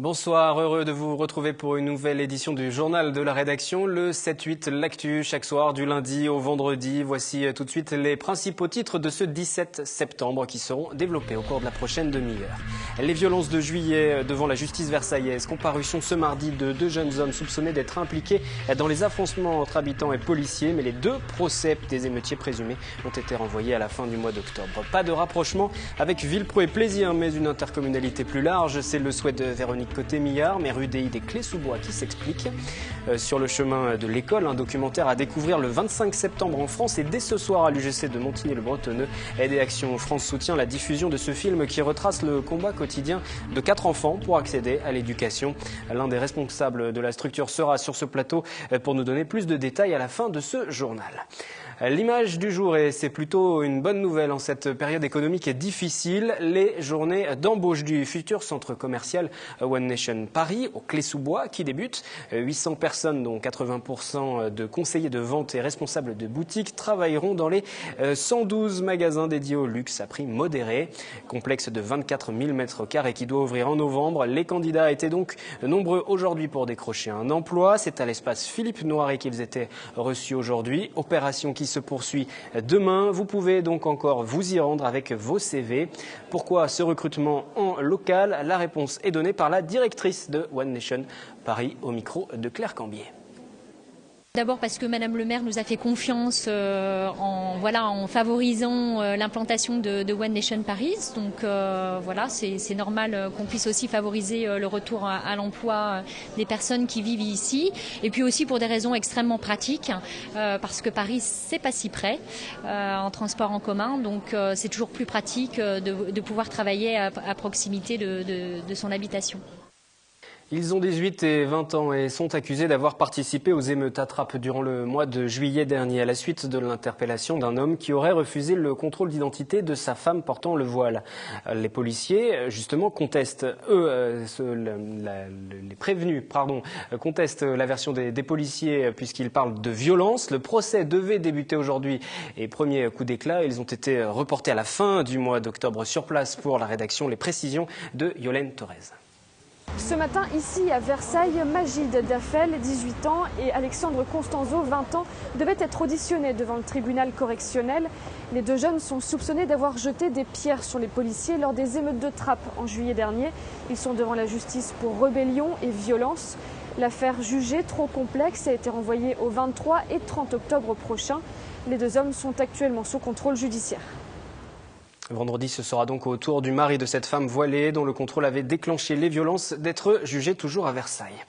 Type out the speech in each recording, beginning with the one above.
Bonsoir, heureux de vous retrouver pour une nouvelle édition du journal de la rédaction, le 7-8, l'actu chaque soir du lundi au vendredi. Voici tout de suite les principaux titres de ce 17 septembre qui seront développés au cours de la prochaine demi-heure. Les violences de juillet devant la justice versaillaise, comparution ce mardi de deux jeunes hommes soupçonnés d'être impliqués dans les affrontements entre habitants et policiers, mais les deux procès des émeutiers présumés ont été renvoyés à la fin du mois d'octobre. Pas de rapprochement avec Villepreux et Plaisir, mais une intercommunalité plus large, c'est le souhait de Véronique Cotté-Millard, maire UDI des Clés-sous-Bois, qui s'explique. Sur le chemin de l'école, un documentaire à découvrir le 25 septembre en France et dès ce soir à l'UGC de Montigny-le-Bretonneux. Aide et Action France soutient la diffusion de ce film qui retrace le combat quotidien de 4 enfants pour accéder à l'éducation. L'un des responsables de la structure sera sur ce plateau pour nous donner plus de détails à la fin de ce journal. L'image du jour, et c'est plutôt une bonne nouvelle en cette période économique difficile, les journées d'embauche du futur centre commercial One Nation Paris au Clés-sous-Bois qui débute. 800 personnes, dont 80% de conseillers de vente et responsables de boutiques, travailleront dans les 112 magasins dédiés au luxe à prix modéré. Complexe de 24 000 m² qui doit ouvrir en novembre. Les candidats étaient donc nombreux aujourd'hui pour décrocher un emploi. C'est à l'espace Philippe Noiret qu'ils étaient reçus aujourd'hui. Opération qui se poursuit demain. Vous pouvez donc encore vous y rendre avec vos CV. Pourquoi ce recrutement en local? La réponse est donnée par la directrice de One Nation Paris au micro de Claire Cambier. D'abord parce que Madame le maire nous a fait confiance en favorisant l'implantation de One Nation Paris. Donc voilà, c'est normal qu'on puisse aussi favoriser le retour à l'emploi des personnes qui vivent ici. Et puis aussi pour des raisons extrêmement pratiques, parce que Paris, c'est pas si près en transport en commun. Donc c'est toujours plus pratique de pouvoir travailler à proximité de son habitation. Ils ont 18 et 20 ans et sont accusés d'avoir participé aux émeutes à Trappes durant le mois de juillet dernier à la suite de l'interpellation d'un homme qui aurait refusé le contrôle d'identité de sa femme portant le voile. Les policiers, justement, contestent, les prévenus, contestent la version des policiers puisqu'ils parlent de violence. Le procès devait débuter aujourd'hui et premier coup d'éclat, ils ont été reportés à la fin du mois d'octobre sur place pour la rédaction. Les précisions de Yolène Thorez. Ce matin, ici à Versailles, Magid Daffel, 18 ans, et Alexandre Constanzo, 20 ans, devaient être auditionnés devant le tribunal correctionnel. Les deux jeunes sont soupçonnés d'avoir jeté des pierres sur les policiers lors des émeutes de Trappes en juillet dernier. Ils sont devant la justice pour rébellion et violence. L'affaire jugée trop complexe a été renvoyée au 23 et 30 octobre prochain. Les deux hommes sont actuellement sous contrôle judiciaire. Vendredi, ce sera donc au tour du mari de cette femme voilée dont le contrôle avait déclenché les violences d'être jugé toujours à Versailles.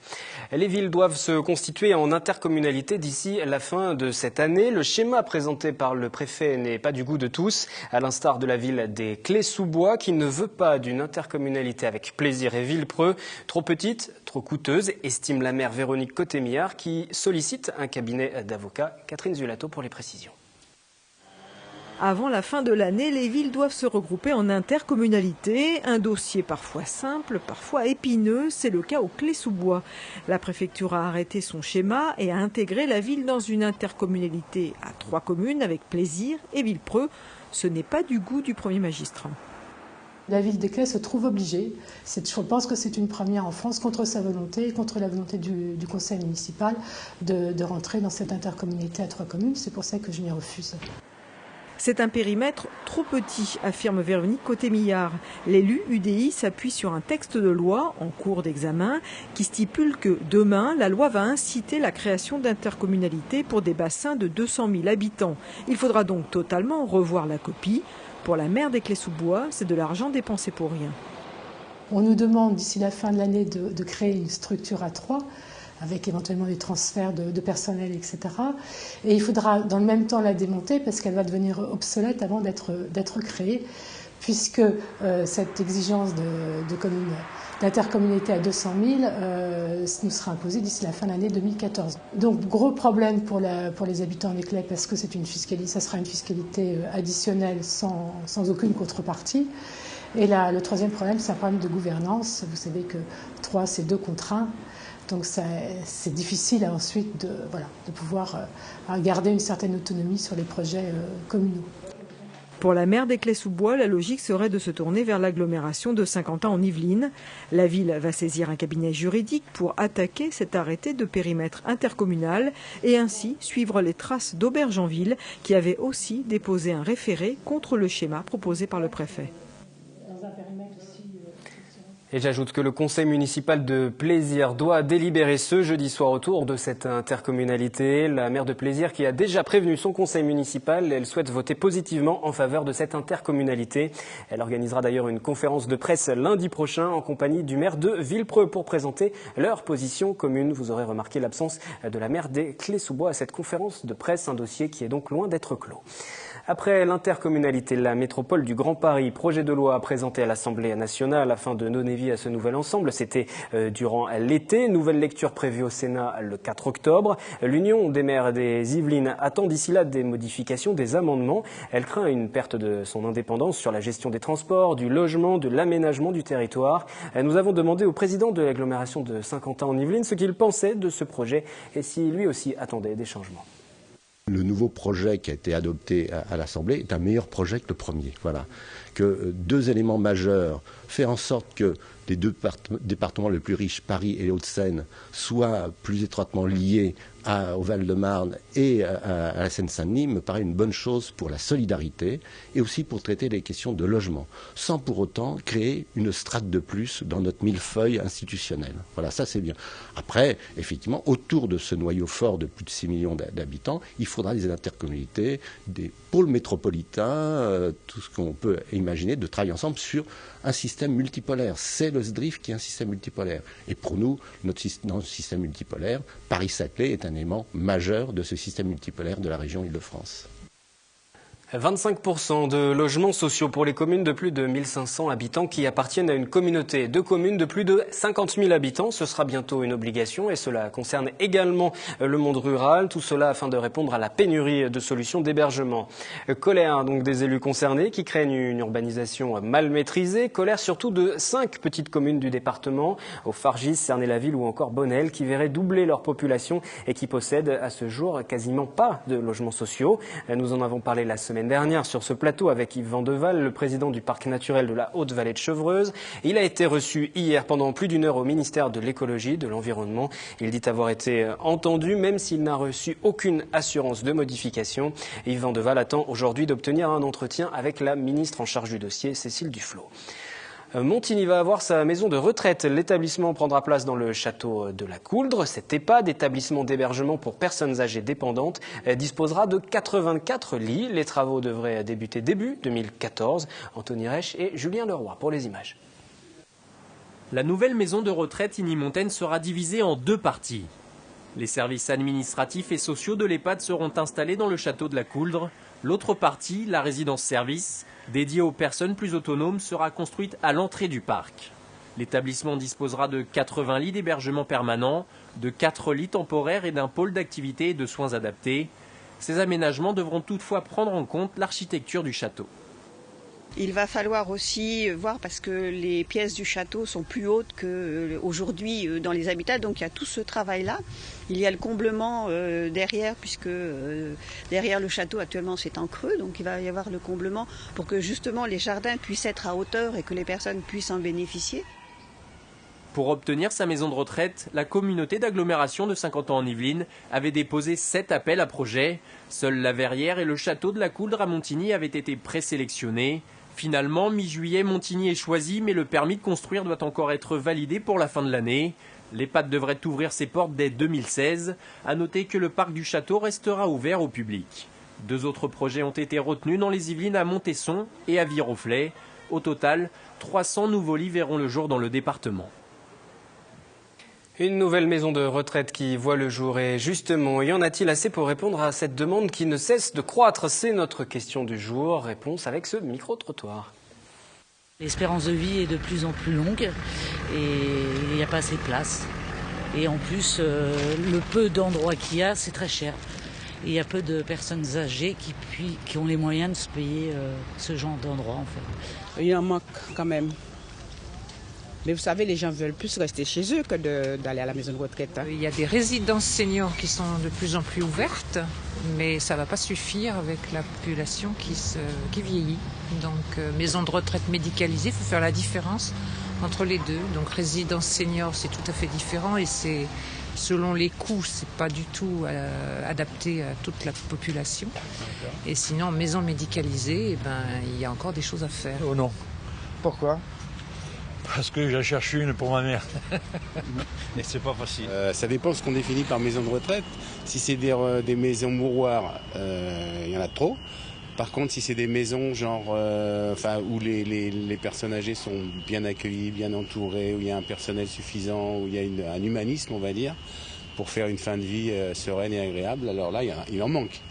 Les villes doivent se constituer en intercommunalité d'ici la fin de cette année. Le schéma présenté par le préfet n'est pas du goût de tous, à l'instar de la ville des Clés-sous-Bois qui ne veut pas d'une intercommunalité avec Plaisir et Villepreux. Trop petite, trop coûteuse, estime la maire Véronique Cotté-Millard qui sollicite un cabinet d'avocats. Catherine Zulato pour les précisions. Avant la fin de l'année, les villes doivent se regrouper en intercommunalité. Un dossier parfois simple, parfois épineux. C'est le cas au Clés-sous-Bois. La préfecture a arrêté son schéma et a intégré la ville dans une intercommunalité à 3 communes avec Plaisir et Villepreux. Ce n'est pas du goût du premier magistrat. La ville des Clés se trouve obligée, je pense que c'est une première en France, contre sa volonté, contre la volonté du conseil municipal, de rentrer dans cette intercommunalité à 3 communes. C'est pour ça que je m'y refuse. C'est un périmètre trop petit, affirme Véronique Cotté-Millard. L'élu UDI s'appuie sur un texte de loi en cours d'examen qui stipule que demain, la loi va inciter la création d'intercommunalités pour des bassins de 200 000 habitants. Il faudra donc totalement revoir la copie. Pour la maire des Clés-sous-Bois, c'est de l'argent dépensé pour rien. On nous demande d'ici la fin de l'année de créer une structure à 3, avec éventuellement des transferts de personnel, etc. Et il faudra dans le même temps la démonter parce qu'elle va devenir obsolète avant d'être créée, puisque cette exigence d'intercommunalité à 200 000 nous sera imposée d'ici la fin de l'année 2014. Donc gros problème pour les habitants des Clés parce que ça sera une fiscalité additionnelle sans aucune contrepartie. Et là, le troisième problème, c'est un problème de gouvernance. Vous savez que 3, c'est 2 contre 1. Donc c'est difficile ensuite de pouvoir garder une certaine autonomie sur les projets communaux. Pour la maire des Clés-sous-Bois, la logique serait de se tourner vers l'agglomération de Saint-Quentin en Yvelines. La ville va saisir un cabinet juridique pour attaquer cet arrêté de périmètre intercommunal et ainsi suivre les traces d'Aubergenville qui avait aussi déposé un référé contre le schéma proposé par le préfet. Et j'ajoute que le conseil municipal de Plaisir doit délibérer ce jeudi soir autour de cette intercommunalité. La maire de Plaisir qui a déjà prévenu son conseil municipal, elle souhaite voter positivement en faveur de cette intercommunalité. Elle organisera d'ailleurs une conférence de presse lundi prochain en compagnie du maire de Villepreux pour présenter leur position commune. Vous aurez remarqué l'absence de la maire des Clés-sous-Bois à cette conférence de presse, un dossier qui est donc loin d'être clos. Après l'intercommunalité, la métropole du Grand Paris, projet de loi présenté à l'Assemblée nationale afin de donner vie à ce nouvel ensemble. C'était durant l'été. Nouvelle lecture prévue au Sénat le 4 octobre. L'Union des maires des Yvelines attend d'ici là des modifications, des amendements. Elle craint une perte de son indépendance sur la gestion des transports, du logement, de l'aménagement du territoire. Nous avons demandé au président de l'agglomération de Saint-Quentin en Yvelines ce qu'il pensait de ce projet et si lui aussi attendait des changements. Le nouveau projet qui a été adopté à l'Assemblée est un meilleur projet que le premier. Voilà. Que deux éléments majeurs, faire en sorte que les deux départements les plus riches, Paris et les Hauts-de-Seine, soient plus étroitement liés au Val-de-Marne et à la Seine-Saint-Denis me paraît une bonne chose pour la solidarité et aussi pour traiter les questions de logement, sans pour autant créer une strate de plus dans notre millefeuille institutionnel. Voilà, ça c'est bien. Après, effectivement, autour de ce noyau fort de plus de 6 millions d'habitants, il faudra des intercommunalités, des pôles métropolitains, tout ce qu'on peut imaginer, de travailler ensemble sur un système multipolaire. C'est le SDRIF qui est un système multipolaire. Et pour nous, notre système multipolaire, Paris-Saclay est un élément majeur de ce système multipolaire de la région Île-de-France. 25% de logements sociaux pour les communes de plus de 1500 habitants qui appartiennent à une communauté de communes de plus de 50 000 habitants. Ce sera bientôt une obligation et cela concerne également le monde rural. Tout cela afin de répondre à la pénurie de solutions d'hébergement. Colère donc des élus concernés qui craignent une urbanisation mal maîtrisée. Colère surtout de 5 petites communes du département, au Fargis, Cernay-la-Ville ou encore Bonnel, qui verraient doubler leur population et qui possèdent à ce jour quasiment pas de logements sociaux. Nous en avons parlé la semaine dernière sur ce plateau avec Yves Vandeval, le président du parc naturel de la Haute-Vallée de Chevreuse. Il a été reçu hier pendant plus d'1 heure au ministère de l'écologie, de l'environnement. Il dit avoir été entendu, même s'il n'a reçu aucune assurance de modification. Yves Vandeval attend aujourd'hui d'obtenir un entretien avec la ministre en charge du dossier, Cécile Duflot. Montigny va avoir sa maison de retraite. L'établissement prendra place dans le château de la Couldre. Cet EHPAD, établissement d'hébergement pour personnes âgées dépendantes, disposera de 84 lits. Les travaux devraient débuter début 2014. Anthony Reich et Julien Leroy pour les images. La nouvelle maison de retraite Igny-Montaigne sera divisée en 2 parties. Les services administratifs et sociaux de l'EHPAD seront installés dans le château de la Couldre. L'autre partie, la résidence-service, dédiée aux personnes plus autonomes, sera construite à l'entrée du parc. L'établissement disposera de 80 lits d'hébergement permanent, de 4 lits temporaires et d'un pôle d'activités et de soins adaptés. Ces aménagements devront toutefois prendre en compte l'architecture du château. Il va falloir aussi voir, parce que les pièces du château sont plus hautes qu'aujourd'hui dans les habitats, donc il y a tout ce travail-là. Il y a le comblement derrière, puisque derrière le château actuellement c'est en creux, donc il va y avoir le comblement pour que justement les jardins puissent être à hauteur et que les personnes puissent en bénéficier. Pour obtenir sa maison de retraite, la communauté d'agglomération de Saint-Quentin en Yvelines avait déposé 7 appels à projets. Seuls la Verrière et le château de la Couldre à Montigny avaient été présélectionnés. Finalement, mi-juillet, Montigny est choisi, mais le permis de construire doit encore être validé pour la fin de l'année. L'EHPAD devrait ouvrir ses portes dès 2016. À noter que le parc du château restera ouvert au public. 2 autres projets ont été retenus dans les Yvelines à Montesson et à Viroflay. Au total, 300 nouveaux lits verront le jour dans le département. Une nouvelle maison de retraite qui voit le jour et justement, y en a-t-il assez pour répondre à cette demande qui ne cesse de croître? C'est notre question du jour. Réponse avec ce micro-trottoir. L'espérance de vie est de plus en plus longue et il n'y a pas assez de place. Et en plus, le peu d'endroits qu'il y a, c'est très cher. Et il y a peu de personnes âgées qui ont les moyens de se payer ce genre d'endroit en fait. Il y en manque quand même. Mais vous savez, les gens veulent plus rester chez eux que d'aller à la maison de retraite. Hein. Il y a des résidences seniors qui sont de plus en plus ouvertes, mais ça ne va pas suffire avec la population qui vieillit. Donc maison de retraite médicalisée, il faut faire la différence entre les deux. Donc résidence senior, c'est tout à fait différent et c'est selon les coûts, c'est pas du tout adapté à toute la population. Et sinon, maison médicalisée, il y a encore des choses à faire. Oh non. Pourquoi ? Parce que j'en cherche une pour ma mère. Et c'est pas facile. Ça dépend de ce qu'on définit par maison de retraite. Si c'est des maisons mouroirs, il y en a trop. Par contre, si c'est des maisons où les personnes âgées sont bien accueillies, bien entourées, où il y a un personnel suffisant, où il y a un humanisme, on va dire, pour faire une fin de vie sereine et agréable, alors là, il en manque.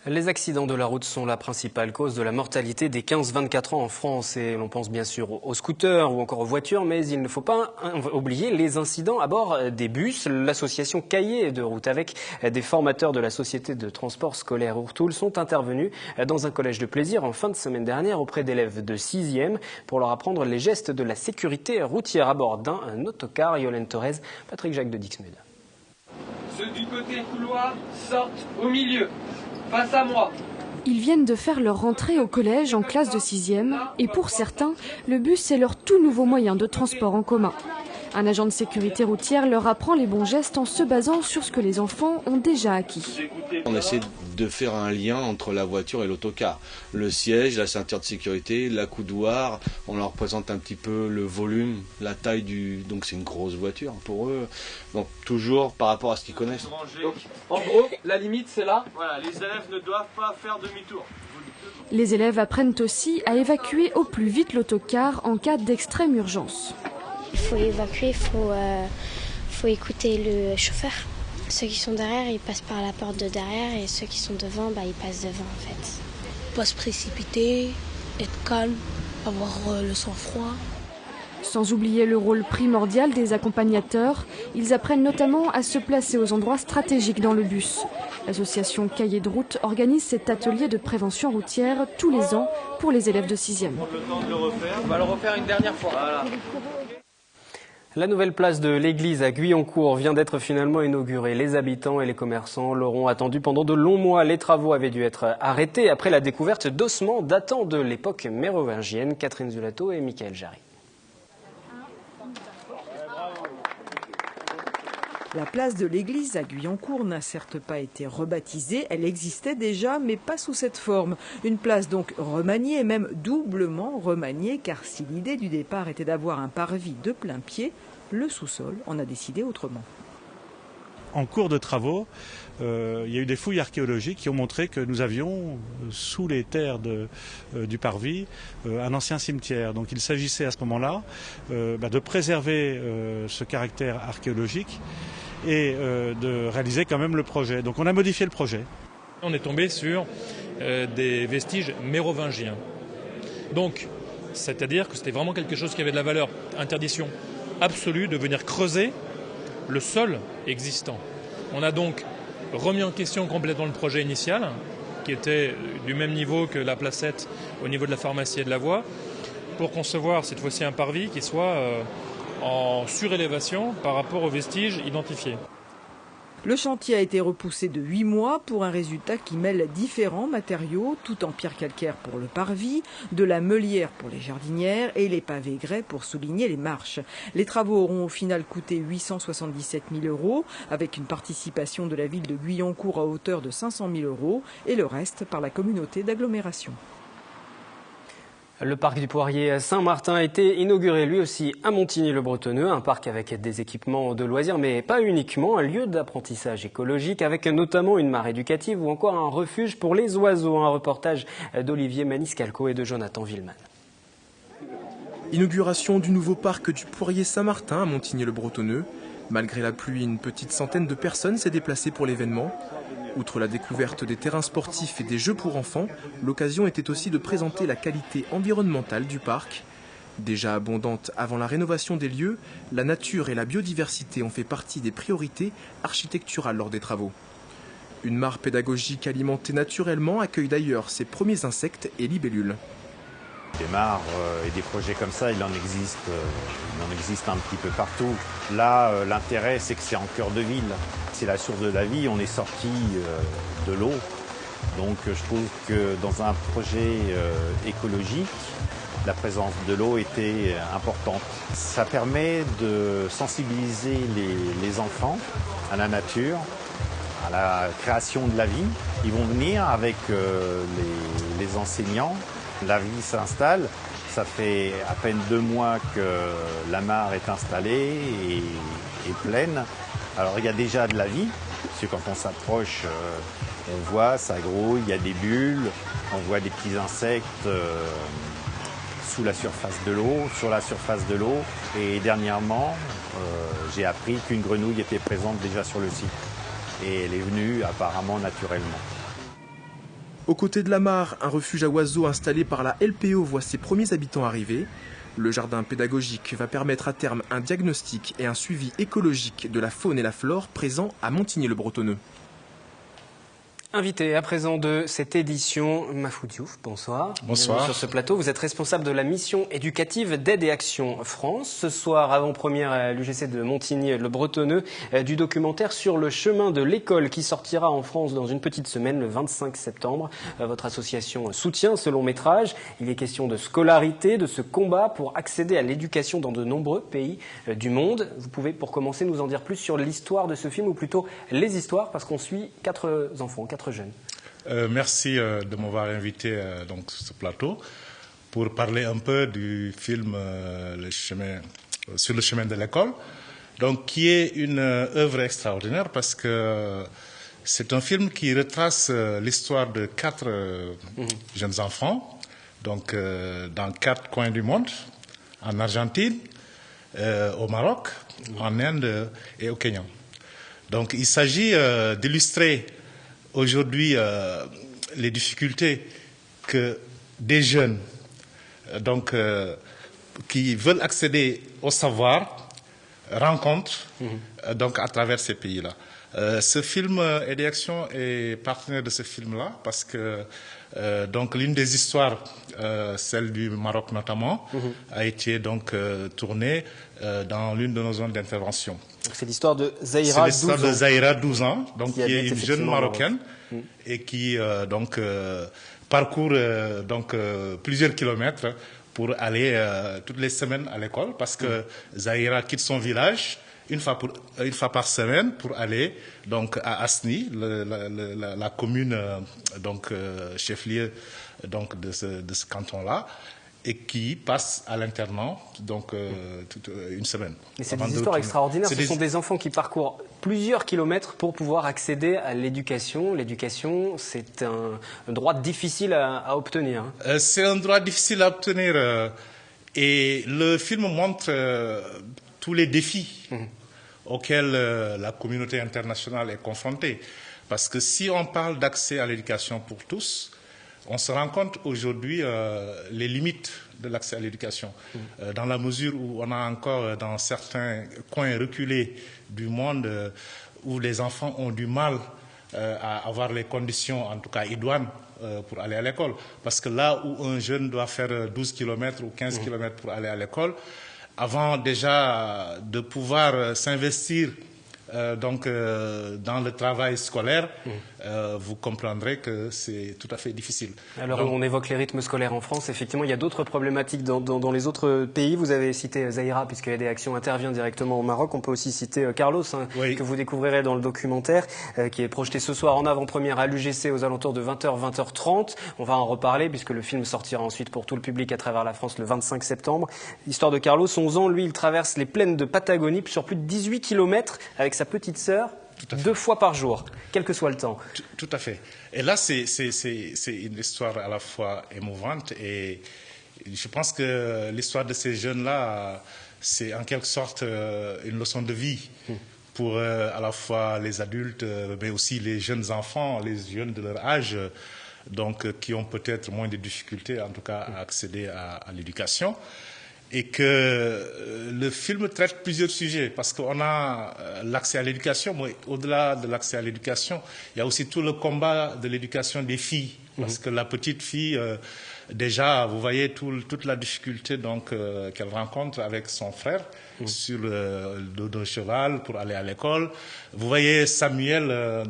Les accidents de la route sont la principale cause de la mortalité des 15-24 ans en France. Et l'on pense bien sûr aux scooters ou encore aux voitures, mais il ne faut pas oublier les incidents à bord des bus. L'association Cahiers de route avec des formateurs de la société de transport scolaire Urtoul sont intervenus dans un collège de plaisir en fin de semaine dernière auprès d'élèves de 6e pour leur apprendre les gestes de la sécurité routière à bord d'un autocar. Yolène Torres, Patrick Jacques de Dixmude. Ceux du côté couloir sortent au milieu. Face à moi. Ils viennent de faire leur rentrée au collège en classe de 6e et pour certains, le bus est leur tout nouveau moyen de transport en commun. Un agent de sécurité routière leur apprend les bons gestes en se basant sur ce que les enfants ont déjà acquis. On essaie de faire un lien entre la voiture et l'autocar. Le siège, la ceinture de sécurité, l'accoudoir, on leur représente un petit peu le volume, la taille donc c'est une grosse voiture pour eux. Donc toujours par rapport à ce qu'ils connaissent. Donc, en gros, la limite c'est là. Voilà, les élèves ne doivent pas faire demi-tour. Les élèves apprennent aussi à évacuer au plus vite l'autocar en cas d'extrême urgence. Il faut évacuer, il faut écouter le chauffeur. Ceux qui sont derrière, ils passent par la porte de derrière et ceux qui sont devant, ils passent devant en fait. Pas se précipiter, être calme, avoir le sang-froid. Sans oublier le rôle primordial des accompagnateurs, ils apprennent notamment à se placer aux endroits stratégiques dans le bus. L'association Cahiers de route organise cet atelier de prévention routière tous les ans pour les élèves de 6e. On va le refaire une dernière fois. Voilà. La nouvelle place de l'église à Guyancourt vient d'être finalement inaugurée. Les habitants et les commerçants l'auront attendu pendant de longs mois. Les travaux avaient dû être arrêtés après la découverte d'ossements datant de l'époque mérovingienne. Catherine Zulato et Michael Jarry. La place de l'église à Guyancourt n'a certes pas été rebaptisée, elle existait déjà, mais pas sous cette forme. Une place donc remaniée, même doublement remaniée, car si l'idée du départ était d'avoir un parvis de plein pied, le sous-sol en a décidé autrement. En cours de travaux, il y a eu des fouilles archéologiques qui ont montré que nous avions, sous les terres du parvis, un ancien cimetière. Donc il s'agissait à ce moment-là de préserver ce caractère archéologique et de réaliser quand même le projet. Donc on a modifié le projet. On est tombé sur des vestiges mérovingiens. Donc, c'est-à-dire que c'était vraiment quelque chose qui avait de la valeur, interdiction absolue de venir creuser le sol existant. On a donc remis en question complètement le projet initial, qui était du même niveau que la placette au niveau de la pharmacie et de la voie, pour concevoir cette fois-ci un parvis qui soit en surélévation par rapport aux vestiges identifiés. Le chantier a été repoussé de 8 mois pour un résultat qui mêle différents matériaux, tout en pierre calcaire pour le parvis, de la meulière pour les jardinières et les pavés grès pour souligner les marches. Les travaux auront au final coûté 877 000 €, avec une participation de la ville de Guyancourt à hauteur de 500 000 € et le reste par la communauté d'agglomération. Le parc du Poirier Saint-Martin a été inauguré lui aussi à Montigny-le-Bretonneux, un parc avec des équipements de loisirs mais pas uniquement, un lieu d'apprentissage écologique avec notamment une mare éducative ou encore un refuge pour les oiseaux. Un reportage d'Olivier Maniscalco et de Jonathan Villeman. Inauguration du nouveau parc du Poirier Saint-Martin à Montigny-le-Bretonneux. Malgré la pluie, une petite centaine de personnes s'est déplacée pour l'événement. Outre la découverte des terrains sportifs et des jeux pour enfants, l'occasion était aussi de présenter la qualité environnementale du parc. Déjà abondante avant la rénovation des lieux, la nature et la biodiversité ont fait partie des priorités architecturales lors des travaux. Une mare pédagogique alimentée naturellement accueille d'ailleurs ses premiers insectes et libellules. Des mares et des projets comme ça, il en existe un petit peu partout. Là, l'intérêt, c'est que c'est en cœur de ville. C'est la source de la vie, on est sorti de l'eau. Donc je trouve que dans un projet écologique, la présence de l'eau était importante. Ça permet de sensibiliser les enfants à la nature, à la création de la vie. Ils vont venir avec les enseignants. La vie s'installe. Ça fait à peine 2 mois que la mare est installée et pleine. Alors il y a déjà de la vie, parce que quand on s'approche, on voit, ça grouille, il y a des bulles, on voit des petits insectes sous la surface de l'eau, sur la surface de l'eau. Et dernièrement, j'ai appris qu'une grenouille était présente déjà sur le site. Et elle est venue apparemment naturellement. Aux côtés de la mare, un refuge à oiseaux installé par la LPO voit ses premiers habitants arriver. Le jardin pédagogique va permettre à terme un diagnostic et un suivi écologique de la faune et la flore présents à Montigny-le-Bretonneux. Invité à présent de cette édition, Mahfoud Diouf, bonsoir. Bonsoir. Bienvenue sur ce plateau, vous êtes responsable de la mission éducative d'Aide et Action France. Ce soir, avant-première à l'UGC de Montigny-le-Bretonneux, du documentaire sur le chemin de l'école qui sortira en France dans une petite semaine, le 25 septembre. Votre association soutient ce long métrage. Il est question de scolarité, de ce combat pour accéder à l'éducation dans de nombreux pays du monde. Vous pouvez, pour commencer, nous en dire plus sur l'histoire de ce film, ou plutôt les histoires, parce qu'on suit 4 enfants, 4 jeunes. Merci de m'avoir invité donc, sur ce plateau pour parler un peu du film Sur le chemin de l'école, donc, qui est une œuvre extraordinaire parce que c'est un film qui retrace l'histoire de 4 jeunes enfants, donc, dans 4 coins du monde, en Argentine, au Maroc, en Inde et au Kenya. Donc il s'agit d'illustrer aujourd'hui les difficultés que des jeunes donc, qui veulent accéder au savoir rencontrent donc, à travers ces pays-là. Ce film Aide et Action est partenaire de ce film-là parce que donc l'une des histoires, celle du Maroc notamment, a été donc tournée dans l'une de nos zones d'intervention. C'est l'histoire de Zahira, 12 ans. C'est l'histoire de Zahira, 12 ans, donc, qui est une jeune Marocaine et qui donc, parcourt donc, plusieurs kilomètres pour aller toutes les semaines à l'école parce que Zahira quitte son village une fois par semaine pour aller donc, à Asni, la commune donc, chef-lieu donc, de ce canton-là, et qui passe à l'internat donc toute une semaine. Mais c'est des histoires extraordinaires. Ce sont des enfants qui parcourent plusieurs kilomètres pour pouvoir accéder à l'éducation. L'éducation, c'est un droit difficile à obtenir. C'est un droit difficile à obtenir. Et le film montre tous les défis auxquels la communauté internationale est confrontée. Parce que si on parle d'accès à l'éducation pour tous, on se rend compte aujourd'hui les limites de l'accès à l'éducation, dans la mesure où on a encore dans certains coins reculés du monde où les enfants ont du mal à avoir les conditions, en tout cas idoines, pour aller à l'école. Parce que là où un jeune doit faire 12 km ou 15 km pour aller à l'école, avant déjà de pouvoir s'investir donc, dans le travail scolaire, vous comprendrez que c'est tout à fait difficile. Alors, donc, on évoque les rythmes scolaires en France. Effectivement, il y a d'autres problématiques dans les autres pays. Vous avez cité Zahira, puisque Aide et Action intervient directement au Maroc. On peut aussi citer Carlos, que vous découvrirez dans le documentaire, qui est projeté ce soir en avant-première à l'UGC aux alentours de 20h, 20h30. On va en reparler, puisque le film sortira ensuite pour tout le public à travers la France le 25 septembre. L'histoire de Carlos, 11 ans, lui, il traverse les plaines de Patagonie sur plus de 18 km avec sa petite sœur, 2 fois par jour, quel que soit le temps. Tout à fait. Et là, c'est une histoire à la fois émouvante et je pense que l'histoire de ces jeunes-là, c'est en quelque sorte une leçon de vie pour à la fois les adultes, mais aussi les jeunes enfants, les jeunes de leur âge, donc qui ont peut-être moins de difficultés, en tout cas, à accéder à l'éducation. Et que le film traite plusieurs sujets, parce qu'on a l'accès à l'éducation, mais au-delà de l'accès à l'éducation, il y a aussi tout le combat de l'éducation des filles, parce que la petite fille Déjà, vous voyez toute la difficulté qu'elle rencontre avec son frère sur le dos d'un cheval pour aller à l'école. Vous voyez Samuel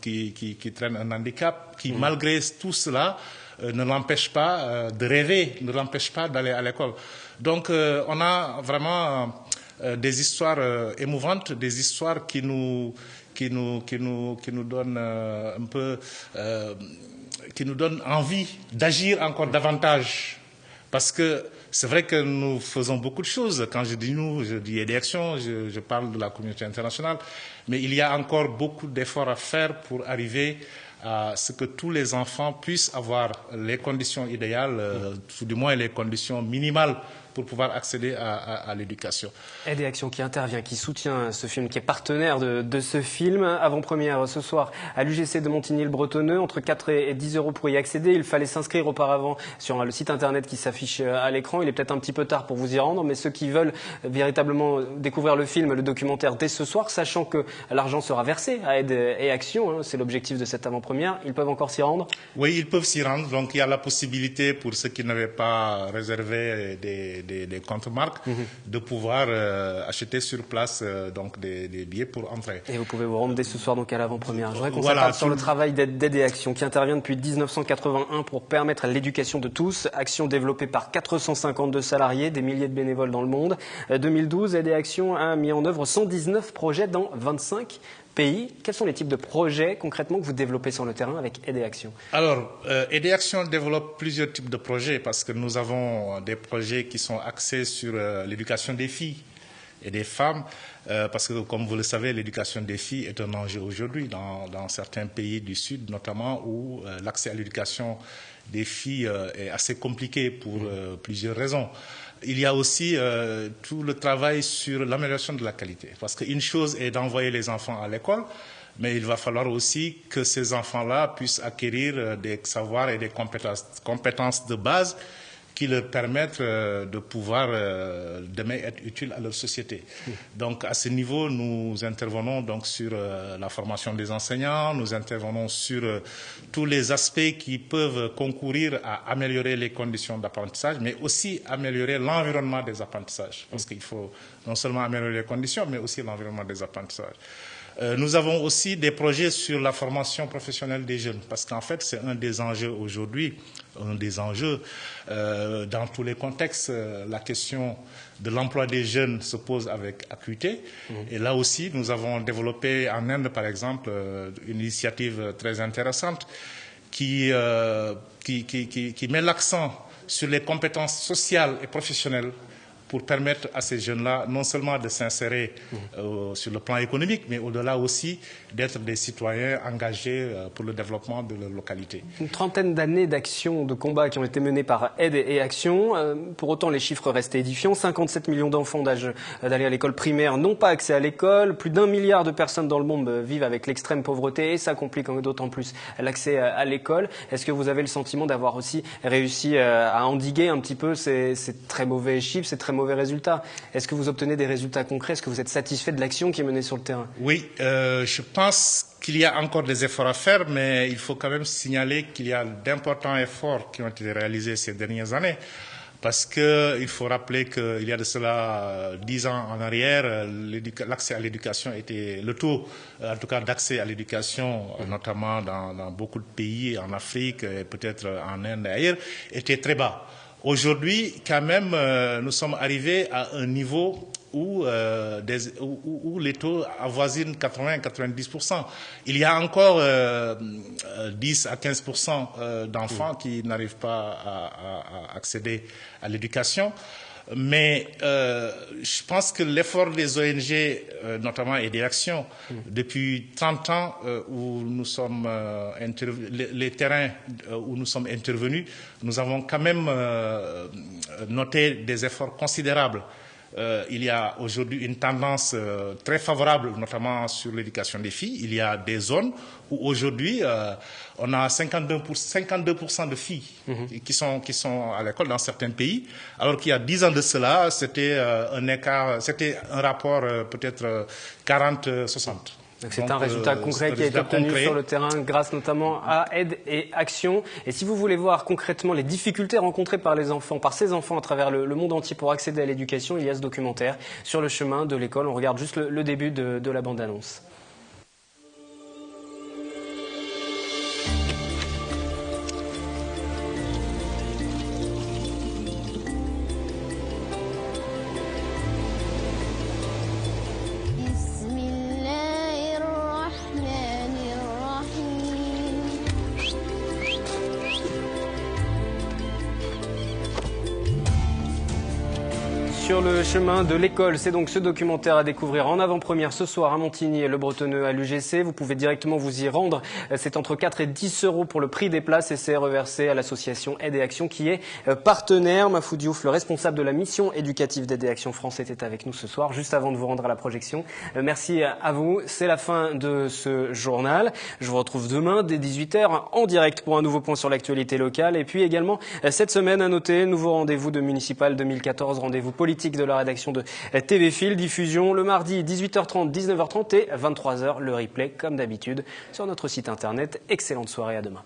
qui traîne un handicap, qui malgré tout cela ne l'empêche pas de rêver, ne l'empêche pas d'aller à l'école. Donc on a vraiment des histoires émouvantes, des histoires qui nous donnent un peu, qui nous donnent envie d'agir encore davantage. Parce que c'est vrai que nous faisons beaucoup de choses. Quand je dis nous, je dis Aider Action, je parle de la communauté internationale. Mais il y a encore beaucoup d'efforts à faire pour arriver à ce que tous les enfants puissent avoir les conditions idéales, ou du moins les conditions minimales pour pouvoir accéder à l'éducation. Aider Action qui intervient, qui soutient ce film, qui est partenaire de ce film. Avant-première ce soir à l'UGC de Montigny-le-Bretonneux, entre 4 et 10 euros pour y accéder. Il fallait s'inscrire auparavant sur le site internet qui s'affiche à l'écran. Il est peut-être un petit peu tard pour vous y rendre, mais ceux qui veulent véritablement découvrir le film, le documentaire dès ce soir, sachant que l'argent sera versé à Aide et Action, c'est l'objectif de cette avant-première, ils peuvent encore s'y rendre? Oui, ils peuvent s'y rendre. Donc il y a la possibilité pour ceux qui n'avaient pas réservé des comptes marques de pouvoir acheter sur place donc des billets pour entrer. Et vous pouvez vous rendre dès ce soir donc à l'avant-première. Je voudrais qu'on s'attarde sur le travail d'Aide et Action qui intervient depuis 1981 pour permettre l'éducation de tous. Action développée par 452 salariés, des milliers de bénévoles dans le monde. 2012, Aide et Action a mis en œuvre 119 projets dans 25 pays. Quels sont les types de projets concrètement que vous développez sur le terrain avec Aide et Action? Alors, Aide et Action développe plusieurs types de projets parce que nous avons des projets qui sont axés sur l'éducation des filles et des femmes, parce que comme vous le savez, l'éducation des filles est un enjeu aujourd'hui dans certains pays du Sud, notamment où l'accès à l'éducation des filles est assez compliqué pour plusieurs raisons. Il y a aussi tout le travail sur l'amélioration de la qualité. Parce qu'une chose est d'envoyer les enfants à l'école, mais il va falloir aussi que ces enfants-là puissent acquérir des savoirs et des compétences de base qui leur permettent de pouvoir demain être utiles à leur société. Donc à ce niveau, nous intervenons donc sur la formation des enseignants, nous intervenons sur tous les aspects qui peuvent concourir à améliorer les conditions d'apprentissage, mais aussi améliorer l'environnement des apprentissages. Parce qu'il faut non seulement améliorer les conditions, mais aussi l'environnement des apprentissages. Nous avons aussi des projets sur la formation professionnelle des jeunes, parce qu'en fait, c'est un des enjeux aujourd'hui, dans tous les contextes, la question de l'emploi des jeunes se pose avec acuité. Et là aussi, nous avons développé en Inde, par exemple, une initiative très intéressante qui met l'accent sur les compétences sociales et professionnelles pour permettre à ces jeunes-là non seulement de s'insérer sur le plan économique, mais au-delà aussi d'être des citoyens engagés pour le développement de leur localité. Une trentaine d'années d'actions, de combats qui ont été menés par Aide et Action. Pour autant, les chiffres restent édifiants. 57 millions d'enfants d'âge d'aller à l'école primaire n'ont pas accès à l'école. Plus d'1 milliard de personnes dans le monde vivent avec l'extrême pauvreté et ça complique d'autant plus l'accès à l'école. Est-ce que vous avez le sentiment d'avoir aussi réussi à endiguer un petit peu ces très mauvais chiffres, ces très mauvais résultats? Est-ce que vous obtenez des résultats concrets? Est-ce que vous êtes satisfait de l'action qui est menée sur le terrain? Oui, je pense qu'il y a encore des efforts à faire, mais il faut quand même signaler qu'il y a d'importants efforts qui ont été réalisés ces dernières années. Parce qu'il faut rappeler qu'il y a de cela 10 ans en arrière, l'accès à l'éducation était, le taux, en tout cas d'accès à l'éducation, notamment dans beaucoup de pays, en Afrique et peut-être en Inde et ailleurs, était très bas. Aujourd'hui, quand même, nous sommes arrivés à un niveau où les taux avoisinent 80-90%. Il y a encore 10 à 15% d'enfants qui n'arrivent pas à accéder à l'éducation. Mais je pense que l'effort des ONG, notamment Aide et Action, depuis 30 ans où nous sommes les terrains où nous sommes intervenus, nous avons quand même noté des efforts considérables. Il y a aujourd'hui une tendance très favorable, notamment sur l'éducation des filles. Il y a des zones où aujourd'hui on a 52% de filles qui sont à l'école dans certains pays, alors qu'il y a 10 ans de cela, c'était un écart, c'était un rapport peut-être 40-60. Donc c'est un résultat concret qui a été obtenu sur le terrain grâce notamment à Aide et Action. Et si vous voulez voir concrètement les difficultés rencontrées par les enfants, par ces enfants à travers le monde entier pour accéder à l'éducation, il y a ce documentaire sur le chemin de l'école. On regarde juste le début de la bande-annonce. Sur le chemin de l'école, c'est donc ce documentaire à découvrir en avant-première ce soir à Montigny et le Bretonneux à l'UGC. Vous pouvez directement vous y rendre. C'est entre 4 et 10 euros pour le prix des places et c'est reversé à l'association Aide et Action qui est partenaire. Mahfoud Diouf, le responsable de la mission éducative d'Aide et Action France, était avec nous ce soir, juste avant de vous rendre à la projection. Merci à vous. C'est la fin de ce journal. Je vous retrouve demain dès 18h en direct pour un nouveau point sur l'actualité locale. Et puis également, cette semaine à noter, nouveau rendez-vous de Municipal 2014, rendez-vous politique de la rédaction de TV Fil, diffusion le mardi 18h30, 19h30 et 23h, le replay comme d'habitude sur notre site internet. Excellente soirée, à demain.